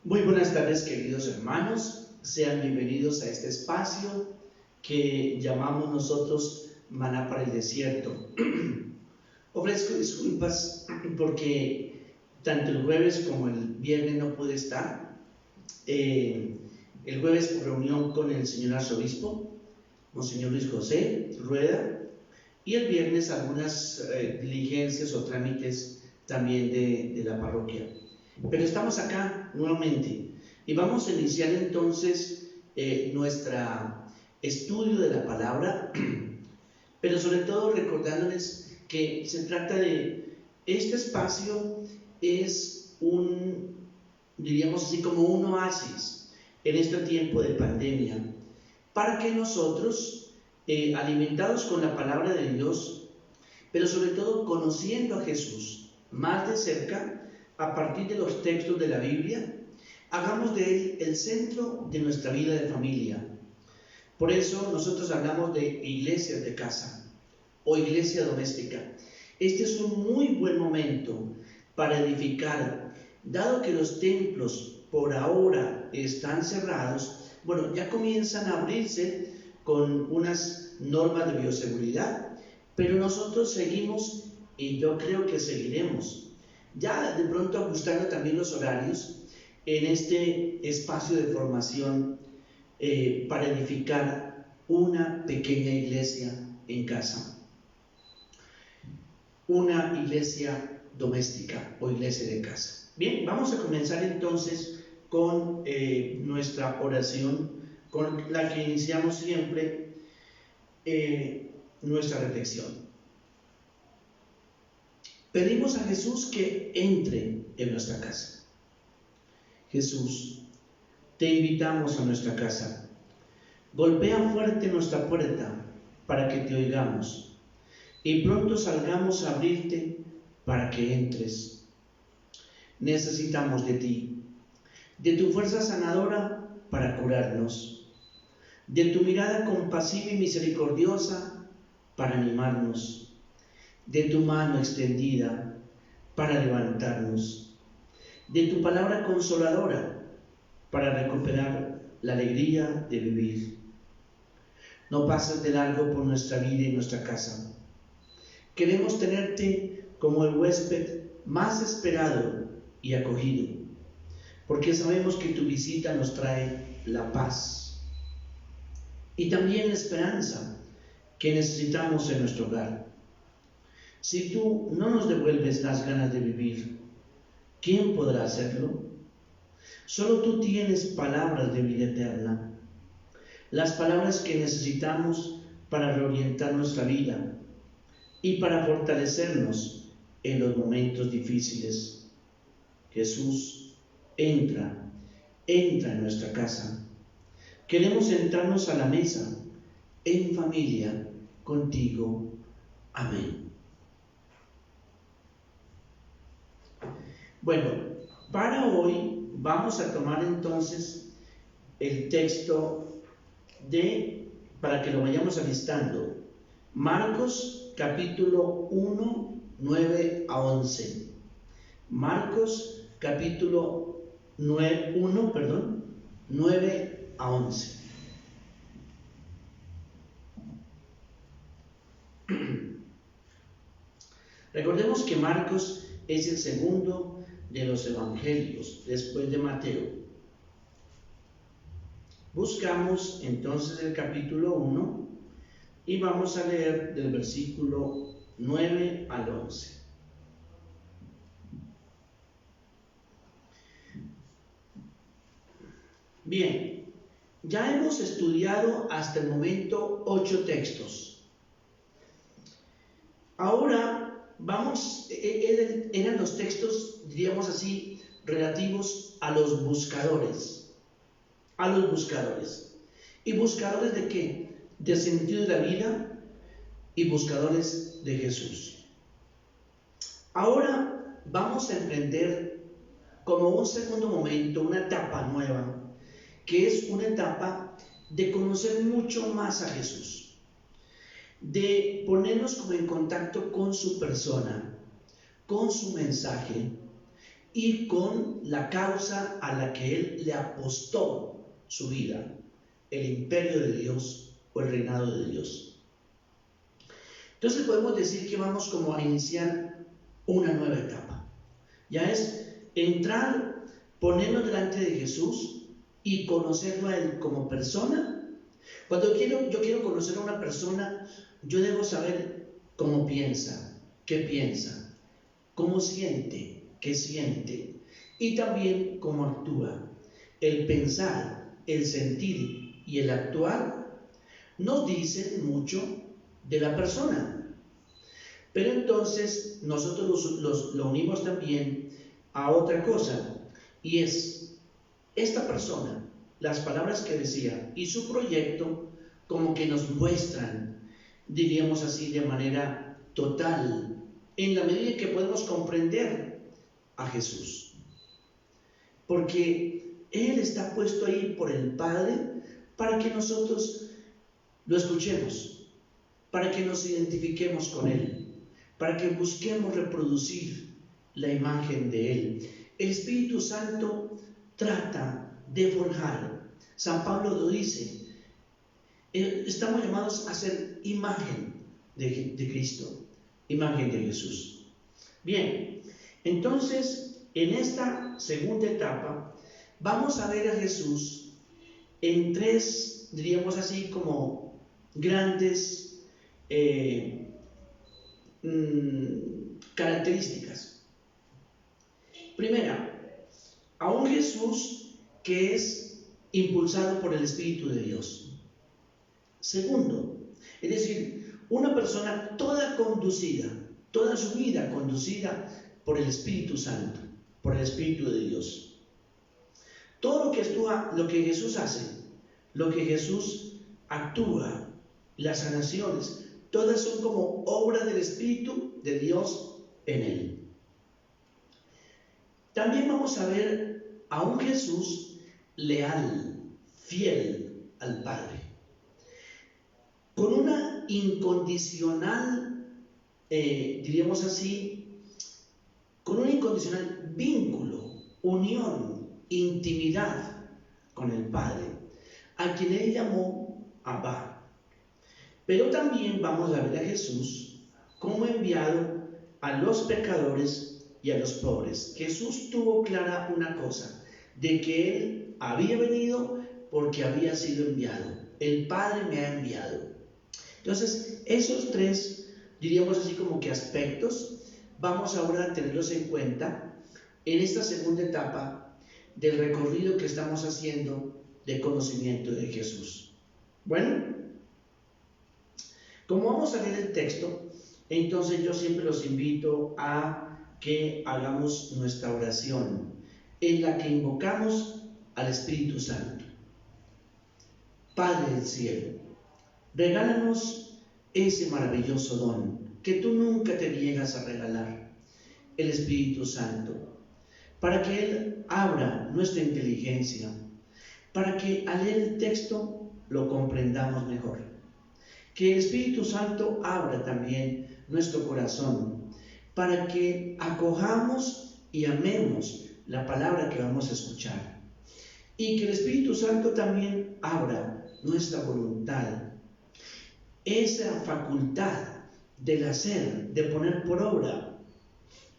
Muy buenas tardes, queridos hermanos. Sean bienvenidos a este espacio que llamamos nosotros Maná para el Desierto. Ofrezco disculpas porque tanto el jueves como el viernes no pude estar. El jueves por reunión con el señor arzobispo, Monseñor Luis José Rueda, y el viernes algunas diligencias o trámites también de la parroquia. Pero estamos acá nuevamente y vamos a iniciar entonces nuestro estudio de la palabra, pero sobre todo recordándoles que se trata de este espacio es diríamos así, como un oasis en este tiempo de pandemia, para que nosotros, alimentados con la palabra de Dios, pero sobre todo conociendo a Jesús más de cerca, a partir de los textos de la Biblia, hagamos de él el centro de nuestra vida de familia. Por eso nosotros hablamos de iglesias de casa o iglesia doméstica. Este es un muy buen momento para edificar, dado que los templos por ahora están cerrados. Bueno, ya comienzan a abrirse con unas normas de bioseguridad, pero nosotros seguimos y yo creo que seguiremos ya de pronto ajustando también los horarios en este espacio de formación para edificar una pequeña iglesia en casa, una iglesia doméstica o iglesia de casa. Bien, vamos a comenzar entonces con nuestra oración, con la que iniciamos siempre nuestra reflexión. Pedimos a Jesús que entre en nuestra casa. Jesús, te invitamos a nuestra casa. Golpea fuerte nuestra puerta para que te oigamos y pronto salgamos a abrirte para que entres. Necesitamos de ti, de tu fuerza sanadora para curarnos, de tu mirada compasiva y misericordiosa para animarnos, de tu mano extendida para levantarnos, de tu palabra consoladora para recuperar la alegría de vivir. No pases de largo por nuestra vida y nuestra casa. Queremos tenerte como el huésped más esperado y acogido, porque sabemos que tu visita nos trae la paz y también la esperanza que necesitamos en nuestro hogar. Si tú no nos devuelves las ganas de vivir, ¿quién podrá hacerlo? Solo tú tienes palabras de vida eterna, las palabras que necesitamos para reorientar nuestra vida y para fortalecernos en los momentos difíciles. Jesús, entra en nuestra casa. Queremos sentarnos a la mesa, en familia, contigo. Amén. Bueno, para hoy vamos a tomar entonces el texto para que lo vayamos alistando, Marcos capítulo 1, 9 a 11. Marcos capítulo 9 a 11. Recordemos que Marcos es el segundo de los evangelios después de Mateo. Buscamos entonces el capítulo 1 y vamos a leer del versículo 9 al 11. Bien, ya hemos estudiado hasta el momento 8 textos. Ahora eran los textos, diríamos así, relativos a los buscadores. ¿Y buscadores de qué? De sentido de la vida y buscadores de Jesús. Ahora vamos a emprender como un segundo momento, una etapa nueva, que es una etapa de conocer mucho más a Jesús, de ponernos como en contacto con su persona, con su mensaje, y con la causa a la que él le apostó su vida, el imperio de Dios o el reinado de Dios. Entonces podemos decir que vamos como a iniciar una nueva etapa. Ya es entrar, ponernos delante de Jesús y conocerlo a Él como persona. Cuando yo quiero conocer a una persona, yo debo saber cómo piensa, cómo siente, qué siente y también cómo actúa. El pensar, el sentir y el actuar nos dicen mucho de la persona. Pero entonces nosotros lo unimos también a otra cosa, y es esta persona, las palabras que decía y su proyecto como que nos muestran, diríamos así, de manera total, en la medida en que podemos comprender a Jesús. Porque Él está puesto ahí por el Padre para que nosotros lo escuchemos, para que nos identifiquemos con Él, para que busquemos reproducir la imagen de Él. El Espíritu Santo trata de forjar. San Pablo lo dice. Estamos llamados a ser imagen de Cristo, imagen de Jesús. Bien, entonces en esta segunda etapa vamos a ver a Jesús en tres, diríamos así, como grandes características. Primera, a un Jesús que es impulsado por el Espíritu de Dios. Segundo, es decir, una persona toda su vida conducida por el Espíritu Santo, por el Espíritu de Dios. Todo lo que actúa, lo que Jesús hace, lo que Jesús actúa, las sanaciones, todas son como obra del Espíritu de Dios en él. También vamos a ver a un Jesús leal, fiel al Padre, con una incondicional, diríamos así, con un incondicional vínculo, unión, intimidad con el Padre, a quien él llamó Abba. Pero también vamos a ver a Jesús como enviado a los pecadores y a los pobres. Jesús tuvo clara una cosa, de que Él había venido porque había sido enviado. El Padre me ha enviado. Entonces, esos tres, diríamos así como que aspectos, vamos ahora a tenerlos en cuenta en esta segunda etapa del recorrido que estamos haciendo de conocimiento de Jesús. Bueno, como vamos a leer el texto, entonces yo siempre los invito a que hagamos nuestra oración, en la que invocamos al Espíritu Santo. Padre del cielo, regálanos ese maravilloso don que tú nunca te niegas a regalar, el Espíritu Santo, para que Él abra nuestra inteligencia, para que al leer el texto lo comprendamos mejor. Que el Espíritu Santo abra también nuestro corazón para que acojamos y amemos la palabra que vamos a escuchar. Y que el Espíritu Santo también abra nuestra voluntad, esa facultad del hacer, de poner por obra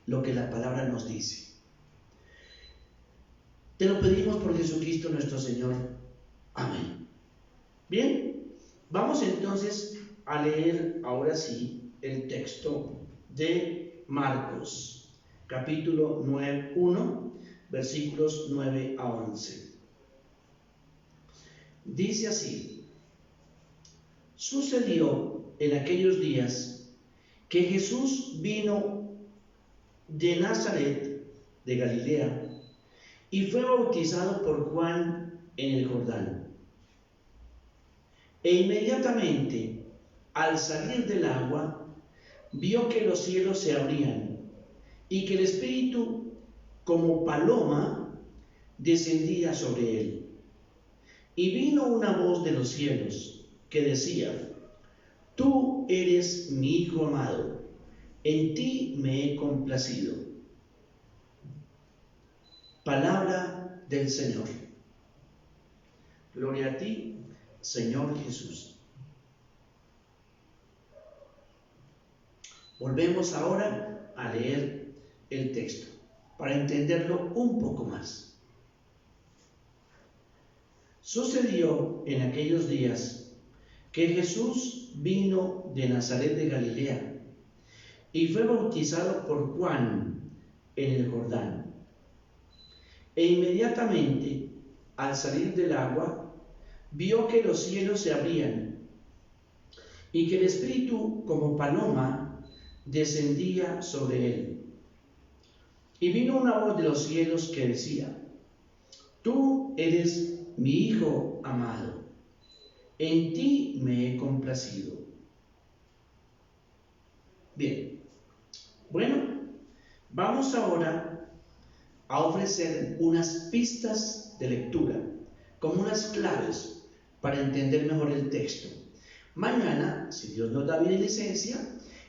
lo que la palabra nos dice. Te lo pedimos por Jesucristo nuestro Señor. Amén. Bien. Vamos entonces a leer ahora sí el texto de Marcos, capítulo 1, versículos 9 a 11. Dice así: sucedió en aquellos días que Jesús vino de Nazaret, de Galilea, y fue bautizado por Juan en el Jordán. E inmediatamente, al salir del agua, vio que los cielos se abrían y que el Espíritu, como paloma, descendía sobre él. Y vino una voz de los cielos que decía: tú eres mi Hijo amado, en ti me he complacido. Palabra del Señor. Gloria a ti, Señor Jesús. Volvemos ahora a leer el texto para entenderlo un poco más. Sucedió en aquellos días que Jesús vino de Nazaret de Galilea y fue bautizado por Juan en el Jordán. E inmediatamente, al salir del agua, vio que los cielos se abrían y que el Espíritu, como paloma, descendía sobre él. Y vino una voz de los cielos que decía: Tú eres mi Hijo amado, en ti me he complacido. Bien, bueno, vamos ahora a ofrecer unas pistas de lectura, como unas claves para entender mejor el texto. Mañana, si Dios nos da vida y licencia,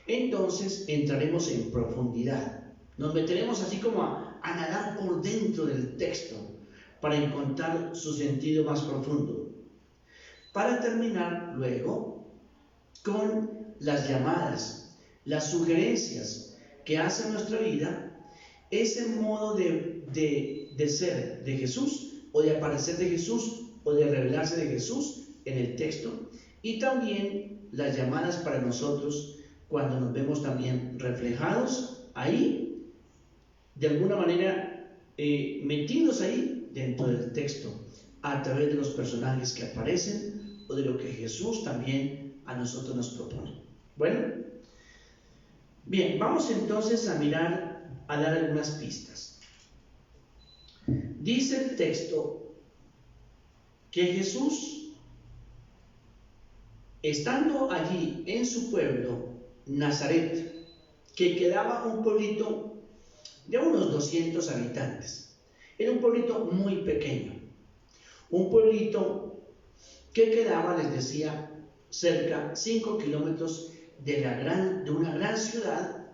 entonces entraremos en profundidad. Nos meteremos así como a nadar por dentro del texto para encontrar su sentido más profundo. Para terminar luego con las llamadas, las sugerencias que hace en nuestra vida ese modo de ser de Jesús, o de aparecer de Jesús, o de revelarse de Jesús en el texto, y también las llamadas para nosotros cuando nos vemos también reflejados ahí, de alguna manera metidos ahí dentro del texto, a través de los personajes que aparecen o de lo que Jesús también a nosotros nos propone. Bueno, bien, vamos entonces a dar algunas pistas. Dice el texto que Jesús, estando allí en su pueblo, Nazaret, que quedaba un pueblito de unos 200 habitantes, era un pueblito muy pequeño, un pueblito que quedaba, les decía, cerca 5 kilómetros de una gran ciudad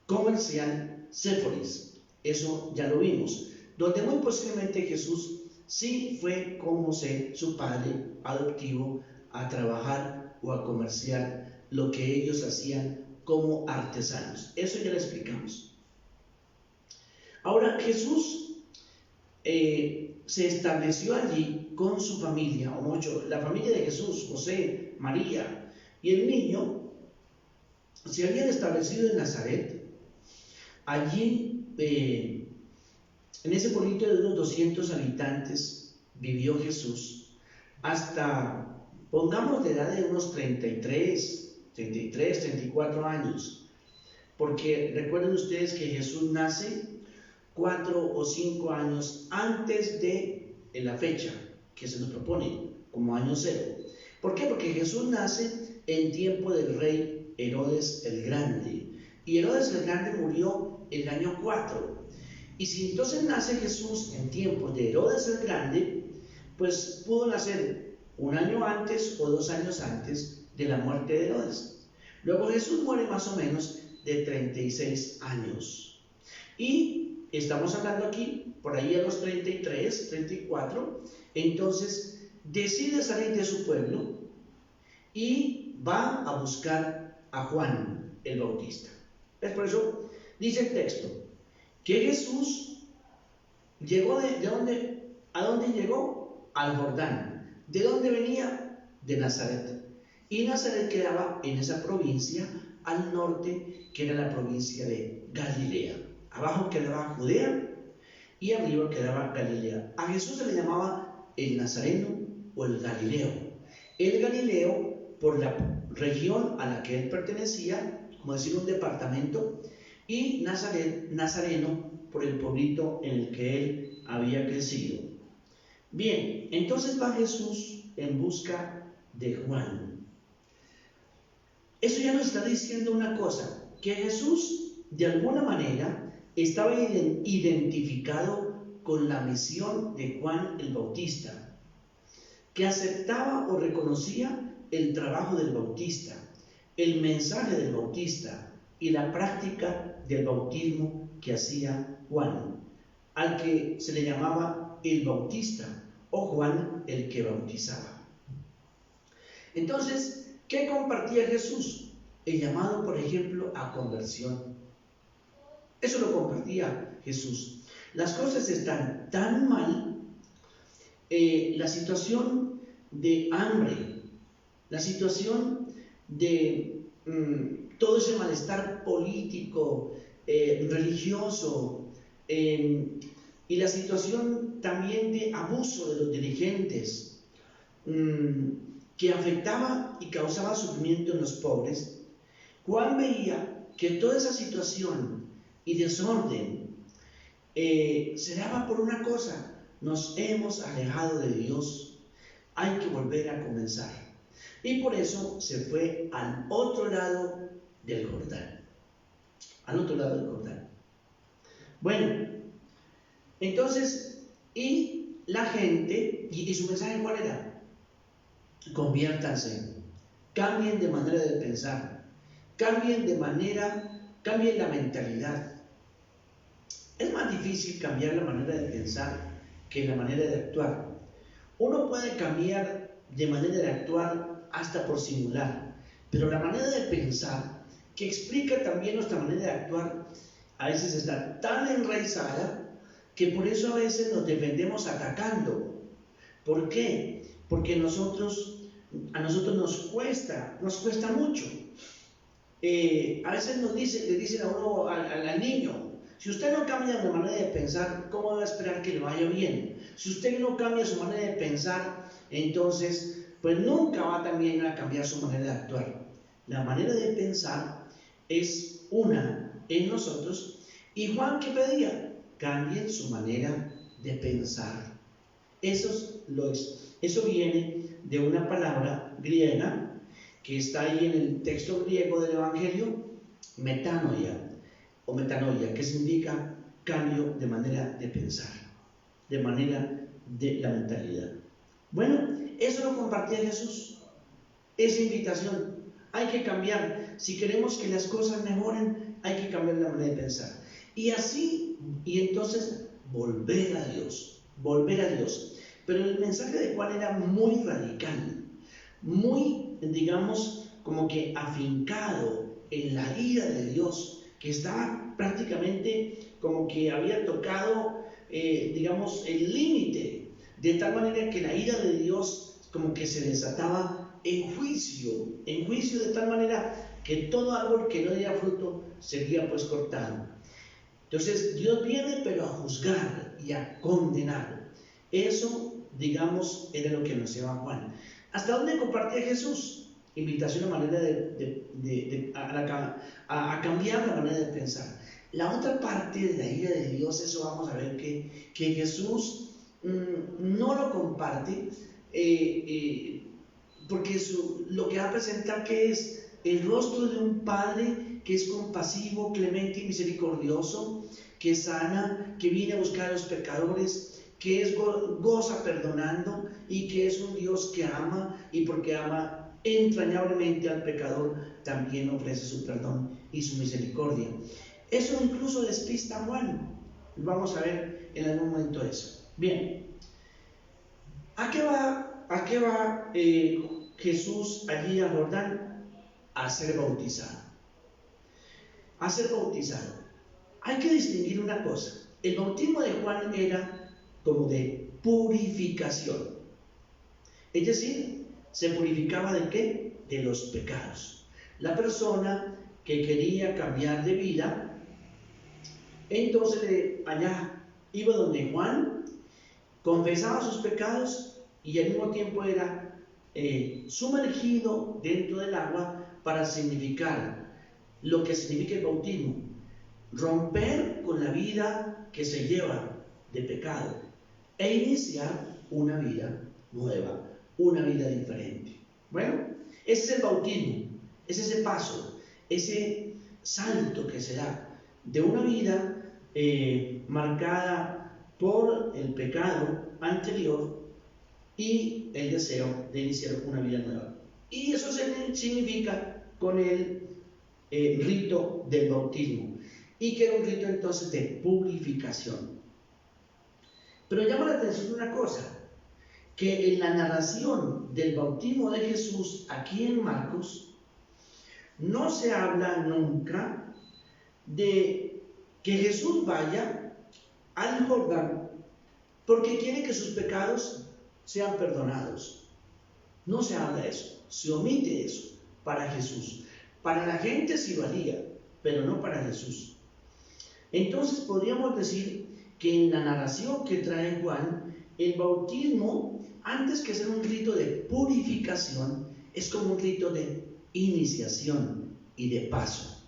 comercial, Séforis. Eso ya lo vimos, donde muy posiblemente Jesús sí fue como su padre adoptivo a trabajar o a comerciar lo que ellos hacían como artesanos. Eso ya lo explicamos. Ahora, Jesús se estableció allí con su familia, o mucho, la familia de Jesús, José, María y el niño, se habían establecido en Nazaret. Allí, en ese pueblito de unos 200 habitantes, vivió Jesús hasta, pongamos la edad de unos 33, 34 años, porque recuerden ustedes que Jesús nace 4 o 5 años antes de la fecha que se nos propone como año cero. ¿Por qué? Porque Jesús nace en tiempo del rey Herodes el Grande, y Herodes el Grande murió el año 4. Y si entonces nace Jesús en tiempos de Herodes el Grande, pues pudo nacer un año antes o 2 años antes de la muerte de Herodes. Luego Jesús muere más o menos de 36 años. Y estamos hablando aquí, por ahí a los 33, 34, entonces decide salir de su pueblo y va a buscar a Juan el Bautista. Es por eso, dice el texto, que Jesús llegó ¿a dónde llegó? Al Jordán. ¿De dónde venía? De Nazaret. Y Nazaret quedaba en esa provincia al norte, que era la provincia de Galilea. Abajo quedaba Judea y arriba quedaba Galilea. A Jesús se le llamaba el Nazareno o el Galileo. El Galileo por la región a la que él pertenecía, como decir un departamento, y Nazareno por el pueblito en el que él había crecido. Bien, entonces va Jesús en busca de Juan. Eso ya nos está diciendo una cosa, que Jesús de alguna manera estaba identificado con la misión de Juan el Bautista, que aceptaba o reconocía el trabajo del Bautista, el mensaje del Bautista y la práctica del bautismo que hacía Juan. al que se le llamaba el Bautista o Juan el que bautizaba. Entonces, ¿qué compartía Jesús? El llamado, por ejemplo, a conversión. Eso lo compartía Jesús. Las cosas están tan mal, la situación de hambre, la situación de todo ese malestar político, religioso, y la situación también de abuso de los dirigentes, que afectaba y causaba sufrimiento en los pobres. Juan veía que toda esa situación y desorden se daba por una cosa: nos hemos alejado de Dios, hay que volver a comenzar. Y por eso se fue al otro lado del Jordán, al otro lado del Jordán. Bueno, entonces, y la gente, y su mensaje ¿cuál era? Conviértanse, cambien de manera de pensar, cambien la mentalidad. Es más difícil cambiar la manera de pensar que la manera de actuar. Uno puede cambiar de manera de actuar hasta por simular, pero la manera de pensar, que explica también nuestra manera de actuar, a veces está tan enraizada que por eso a veces nos defendemos atacando. ¿Por qué? Porque a nosotros nos cuesta mucho. A veces le dicen a uno, al niño: si usted no cambia de manera de pensar, ¿cómo va a esperar que le vaya bien? Si usted no cambia su manera de pensar, entonces, pues nunca va también a cambiar su manera de actuar. La manera de pensar es una en nosotros, y Juan, ¿qué pedía? Cambien su manera de pensar. Eso viene de una palabra griega que está ahí en el texto griego del Evangelio, metanoia, que significa cambio de manera de pensar, de manera de la mentalidad. Bueno, eso lo compartía Jesús, esa invitación. Hay que cambiar. Si queremos que las cosas mejoren, hay que cambiar la manera de pensar. Y entonces volver a Dios. Pero el mensaje de Juan era muy radical, muy, digamos, como que afincado en la ira de Dios, que estaba prácticamente como que había tocado, digamos, el límite, de tal manera que la ira de Dios como que se desataba en juicio de tal manera que todo árbol que no diera fruto sería pues cortado. Entonces Dios viene pero a juzgar y a condenar. Eso, digamos, era lo que nos llevaba Juan. ¿Hasta dónde compartía Jesús? Invitación a manera a cambiar la manera de pensar. La otra parte de la ira de Dios, eso vamos a ver que Jesús no lo comparte, porque lo que va a presentar que es el rostro de un Padre que es compasivo, clemente y misericordioso, que sana, que viene a buscar a los pecadores, que goza perdonando, y que es un Dios que ama, y porque ama entrañablemente al pecador, también ofrece su perdón y su misericordia. Eso incluso despista a Juan. Vamos a ver en algún momento eso. Bien, ¿a qué va Jesús allí a Jordán? A ser bautizado. A ser bautizado. Hay que distinguir una cosa. El bautismo de Juan era como de purificación. Es decir, se purificaba ¿de qué? De los pecados. La persona que quería cambiar de vida, entonces allá iba donde Juan, confesaba sus pecados y al mismo tiempo era sumergido dentro del agua para significar lo que significa el bautismo: romper con la vida que se lleva de pecado e iniciar una vida nueva, una vida diferente. Bueno, ese es el bautismo, es ese paso, ese salto que se da de una vida marcada por el pecado anterior y el deseo de iniciar una vida nueva. Y eso se significa con el rito del bautismo, y que era un rito entonces de purificación. Pero llama la atención una cosa, que en la narración del bautismo de Jesús aquí en Marcos, no se habla nunca de que Jesús vaya al Jordán porque quiere que sus pecados sean perdonados. No se habla de eso, se omite eso para Jesús. Para la gente sí valía, pero no para Jesús. Entonces podríamos decir que en la narración que trae Juan, el bautismo, antes que ser un rito de purificación, es como un rito de iniciación y de paso.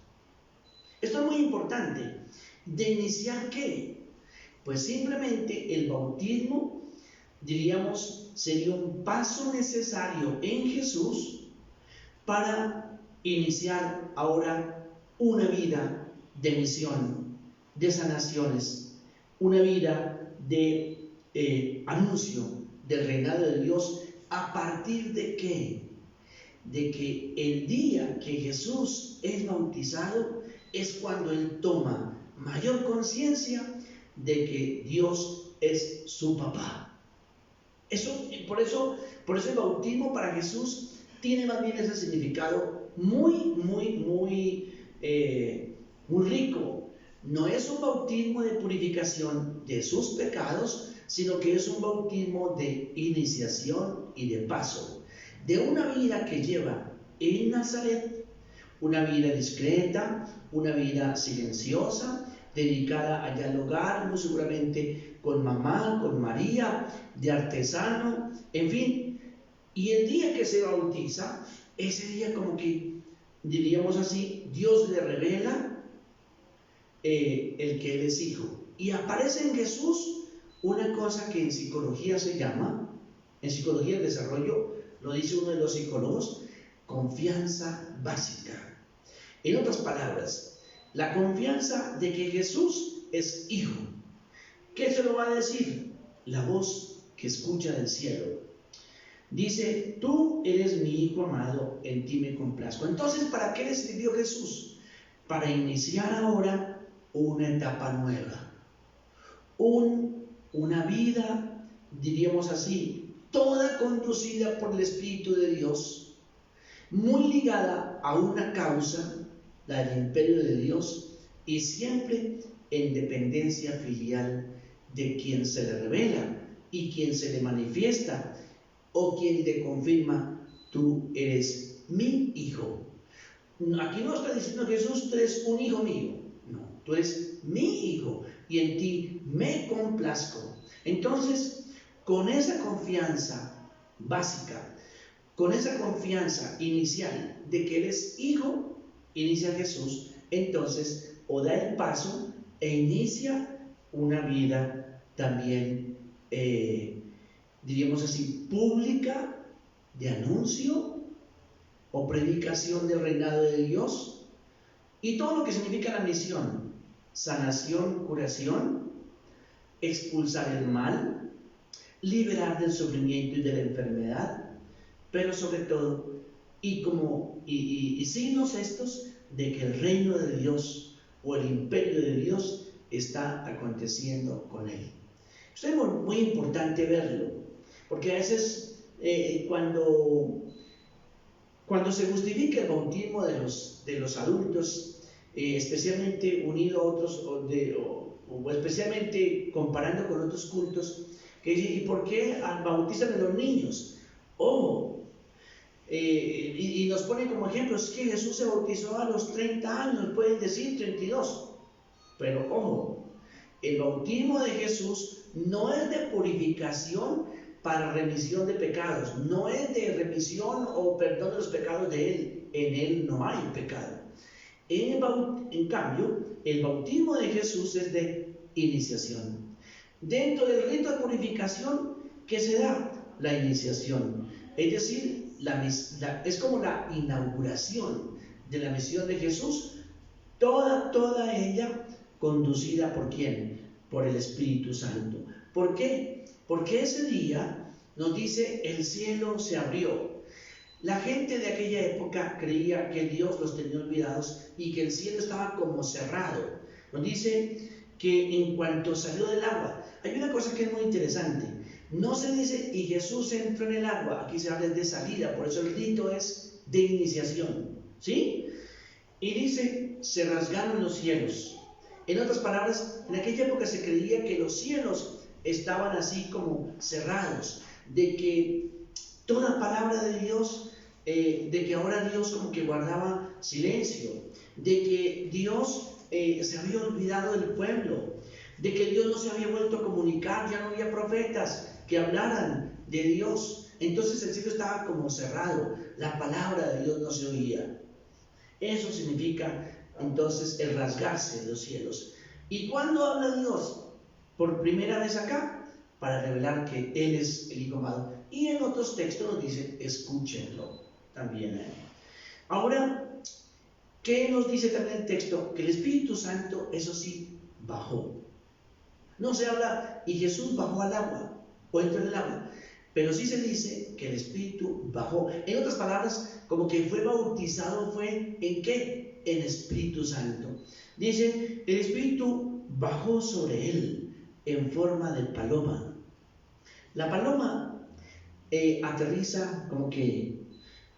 Esto es muy importante. ¿De iniciar qué? Pues simplemente el bautismo, diríamos, sería un paso necesario en Jesús para iniciar ahora una vida de misión, de sanaciones, una vida de anuncio del reinado de Dios. ¿A partir de qué? De que el día que Jesús es bautizado es cuando él toma mayor conciencia de que Dios es su papá. Por eso el bautismo para Jesús tiene más bien ese significado muy rico. No es un bautismo de purificación de sus pecados, sino que es un bautismo de iniciación y de paso, de una vida que lleva en Nazaret, una vida discreta, una vida silenciosa, dedicada a dialogar muy seguramente con mamá, con María, de artesano, en fin. Y el día que se bautiza, ese día como que, diríamos así, Dios le revela el que él es hijo. Y aparece en Jesús una cosa que en psicología se llama, en psicología del desarrollo, lo dice uno de los psicólogos, confianza básica. En otras palabras, la confianza de que Jesús es hijo. ¿Qué se lo va a decir? La voz que escucha del cielo. Dice, tú eres mi hijo amado, en ti me complazco. Entonces, ¿para qué le escribió Jesús? Para iniciar ahora una etapa nueva. Una vida, diríamos así, toda conducida por el Espíritu de Dios, muy ligada a una causa, la del imperio de Dios, y siempre en dependencia filial de quien se le revela y quien se le manifiesta o quien le confirma, tú eres mi hijo. Aquí no está diciendo Jesús, tú eres un hijo mío. No, tú eres mi hijo y en ti me complazco. Entonces, con esa confianza básica, con esa confianza inicial de que eres hijo, inicia Jesús, entonces, o da el paso e inicia una vida también, diríamos así, pública, de anuncio o predicación del reinado de Dios, y todo lo que significa la misión: sanación, curación, expulsar el mal, liberar del sufrimiento y de la enfermedad, pero sobre todo, y signos estos de que el reino de Dios o el imperio de Dios está aconteciendo con él. Esto es muy importante verlo, porque a veces cuando se justifica el bautismo de los adultos, especialmente unido a otros, o especialmente comparando con otros cultos, que dicen, ¿y por qué bautizan a los niños? Ojo, y nos ponen como ejemplo, es que Jesús se bautizó a los 30 años, pueden decir 32, pero ojo, el bautismo de Jesús no es de purificación para remisión de pecados, no es de remisión o perdón de los pecados de él, en él no hay pecado. En cambio, el bautismo de Jesús es de iniciación. Dentro del rito de purificación, ¿qué se da? La iniciación, es decir, es como la inauguración de la misión de Jesús, toda ella conducida ¿por quién? Por el Espíritu Santo. ¿Por qué? Porque ese día nos dice, el cielo se abrió. La gente de aquella época creía que Dios los tenía olvidados y que el cielo estaba como cerrado. Nos dice que en cuanto salió del agua, hay una cosa que es muy interesante. No se dice, y Jesús entró en el agua, aquí se habla de salida, por eso el rito es de iniciación, ¿sí? Y dice, se rasgaron los cielos. En otras palabras, en aquella época se creía que los cielos estaban así como cerrados, de que toda palabra de Dios, de que ahora Dios como que guardaba silencio, de que Dios se había olvidado del pueblo, de que Dios no se había vuelto a comunicar, ya no había profetas que hablaran de Dios. Entonces el cielo estaba como cerrado, la palabra de Dios no se oía. Eso significa entonces el rasgarse de los cielos. ¿Y cuándo habla Dios? Por primera vez acá, para revelar que Él es el Hijo amado. Y en otros textos nos dice, escúchenlo también. Ahora, ¿qué nos dice también el texto? Que el Espíritu Santo, eso sí, bajó. No se habla, y Jesús bajó al agua, o entró en el agua. Pero sí se dice que el Espíritu bajó. En otras palabras, como que fue bautizado, ¿fue en qué? En Espíritu Santo. Dice, el Espíritu bajó sobre él en forma de paloma. La paloma aterriza como que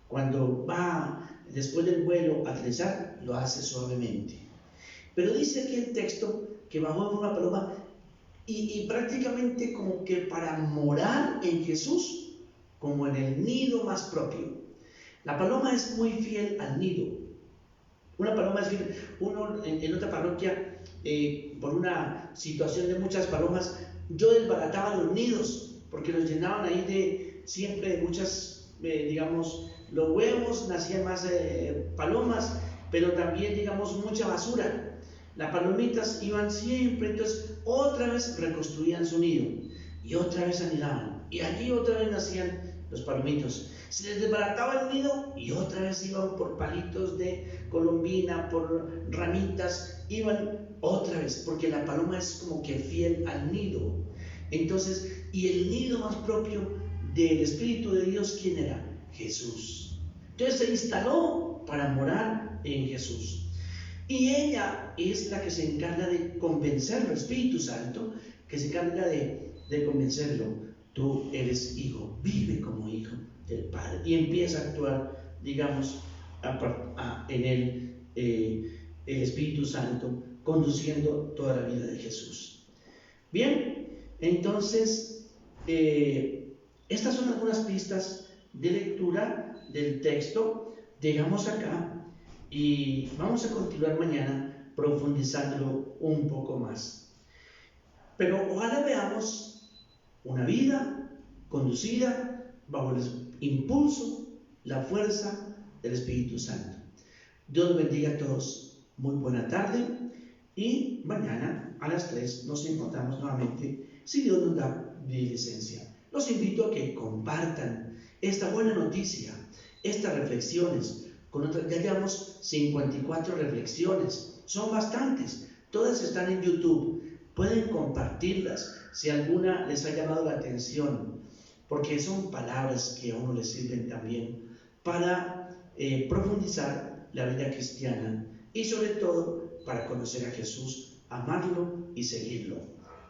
cuando va después del vuelo a aterrizar, lo hace suavemente. Pero dice aquí el texto que bajó en forma de paloma y prácticamente como que para morar en Jesús, como en el nido más propio. La paloma es muy fiel al nido. Una paloma es fiel. Uno en otra parroquia, por una situación de muchas palomas, yo desbarataba los nidos, porque los llenaban ahí de siempre de muchas, digamos, los huevos, nacían más palomas, pero también, digamos, mucha basura. Las palomitas iban siempre, entonces otra vez reconstruían su nido y otra vez anidaban y allí otra vez nacían los palomitos. Se les desbarataba el nido y otra vez iban por palitos de colombina, por ramitas, iban otra vez, porque la paloma es como que fiel al nido. Entonces, y el nido más propio del Espíritu de Dios, ¿quién era? Jesús. Entonces se instaló para morar en Jesús. Y ella es la que se encarga de convencerlo, el Espíritu Santo, que se encarga de convencerlo. Tú eres hijo, vive como hijo del Padre. Y empieza a actuar, digamos, en él el Espíritu Santo, conduciendo toda la vida de Jesús. Bien, entonces, estas son algunas pistas de lectura del texto. Llegamos acá. Y vamos a continuar mañana profundizándolo un poco más. Pero ojalá veamos una vida conducida bajo el impulso, la fuerza del Espíritu Santo. Dios bendiga a todos. Muy buena tarde. Y mañana a las 3 nos encontramos nuevamente, si Dios nos da licencia. Los invito a que compartan esta buena noticia, estas reflexiones. Ya llevamos 54 reflexiones, son bastantes, todas están en YouTube, pueden compartirlas si alguna les ha llamado la atención, porque son palabras que a uno le sirven también para profundizar la vida cristiana y sobre todo para conocer a Jesús, amarlo y seguirlo.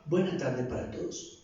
Buena tarde para todos.